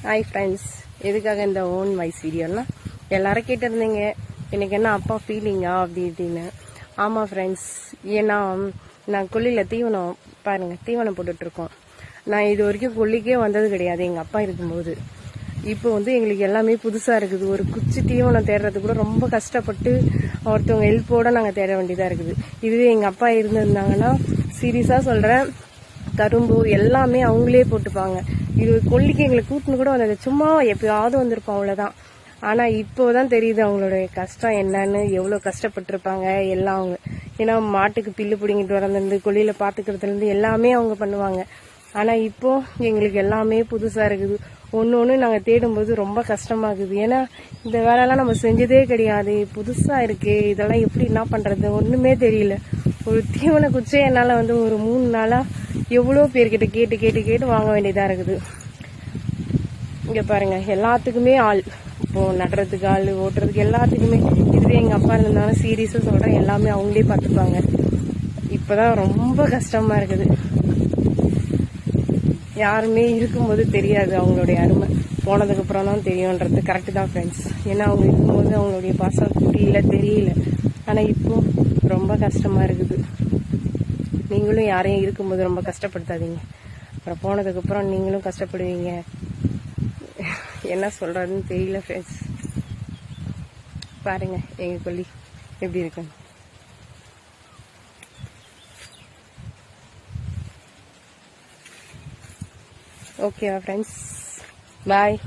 Hi friends, எதுக்காக இந்த own voice வீடியோன்னா எல்லாரும் கேட்டிருந்தீங்க எனக்கு என்ன அப்பா ஃபீலிங்கா அப்படி இப்படின்னு. ஆமாம் ஃப்ரெண்ட்ஸ், ஏன்னா நான் கொல்லியில் தீவனம் போட்டுட்ருக்கோம். நான் இது வரைக்கும் கொல்லிக்கே வந்தது கிடையாது எங்கள் அப்பா இருக்கும்போது. இப்போ எங்களுக்கு எல்லாமே புதுசாக இருக்குது. ஒரு குச்சி தீவனம் தேடுறது கூட ரொம்ப கஷ்டப்பட்டு ஒருத்தவங்க ஹெல்ப்போடு நாங்கள் தேட வேண்டியதாக இருக்குது. இதுவே எங்கள் அப்பா இருந்திருந்தாங்கன்னா சீரியஸாக சொல்கிறேன், கரும்பு எல்லாமே அவங்களே போட்டுப்பாங்க. இது கொல்லிக்கு எங்களை கூட்டுன்னு கூட வந்தது, சும்மா எப்பயாவது வந்திருப்போம், அவ்வளோதான். ஆனால் இப்போதான் தெரியுது அவங்களுடைய கஷ்டம் என்னன்னு, எவ்வளோ கஷ்டப்பட்டிருப்பாங்க எல்லாம் அவங்க. ஏன்னா மாட்டுக்கு பில்லு பிடிங்கிட்டு வரதுலேருந்து கொல்லியில் பார்த்துக்கிறதுலேருந்து எல்லாமே அவங்க பண்ணுவாங்க. ஆனால் இப்போ எங்களுக்கு எல்லாமே புதுசாக இருக்குது. ஒன்று நாங்கள் தேடும்போது ரொம்ப கஷ்டமாகுது. ஏன்னா இந்த வேலையெல்லாம் நம்ம செஞ்சதே கிடையாது, புதுசாக இருக்கு. இதெல்லாம் எப்படி என்ன பண்ணுறது ஒன்றுமே தெரியல. ஒரு தீவன குச்சே என்னால் ஒரு 3 நாளாக எவ்வளோ பேர்கிட்ட கேட்டு கேட்டு கேட்டு வாங்க வேண்டியதாக இருக்குது. இங்கே பாருங்க, எல்லாத்துக்குமே ஆள், இப்போ நடுறதுக்கு ஆள், ஓட்டுறதுக்கு எல்லாத்துக்குமே. இதுவே எங்கள் அப்பா இருந்தாலும் சீரியஸாக சொல்கிறேன், எல்லாமே அவங்களே பார்த்துப்பாங்க. இப்போதான் ரொம்ப கஷ்டமாக இருக்குது. யாருமே இருக்கும்போது தெரியாது அவங்களுடைய அருமை, போனதுக்கு அப்புறம் தான் தெரியுன்றது கரெக்டு தான் ஃப்ரெண்ட்ஸ். ஏன்னா அவங்க இருக்கும்போது அவங்களுடைய பாசம் புரியல, தெரியல. ஆனால் இப்போ ரொம்ப கஷ்டமாக இருக்குது. நீங்களும் யாரையும் இருக்கும்போது ரொம்ப கஷ்டப்படுத்தாதீங்க, அப்புறம் போனதுக்கப்புறம் நீங்களும் கஷ்டப்படுவீங்க. என்ன சொல்கிறதுன்னு தெரியல ஃப்ரெண்ட்ஸ். பாருங்க எங்கள் கொல்லி எப்படி இருக்கு. ஓகேவா ஃப்ரெண்ட்ஸ், பாய்.